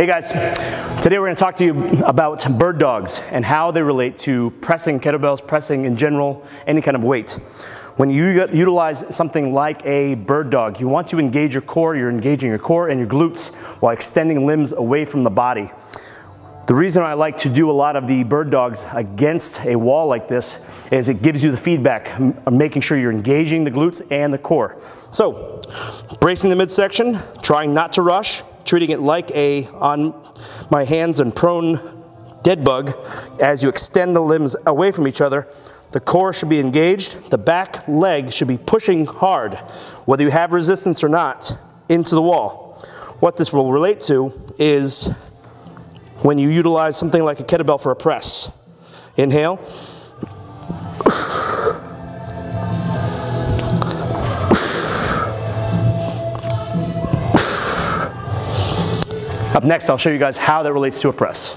Hey guys, today we're going to talk to you about bird dogs and how they relate to pressing kettlebells, pressing in general, any kind of weight. When you utilize something like a bird dog, you want to engage your core, you're engaging your core and your glutes while extending limbs away from the body. The reason I like to do a lot of the bird dogs against a wall like this is it gives you the feedback, making sure you're engaging the glutes and the core. So, bracing the midsection, trying not to rush, treating it like on my hands and prone dead bug. As you extend the limbs away from each other, the core should be engaged, the back leg should be pushing hard, whether you have resistance or not, into the wall. What this will relate to is when you utilize something like a kettlebell for a press. Inhale. Up next, I'll show you guys how that relates to a press.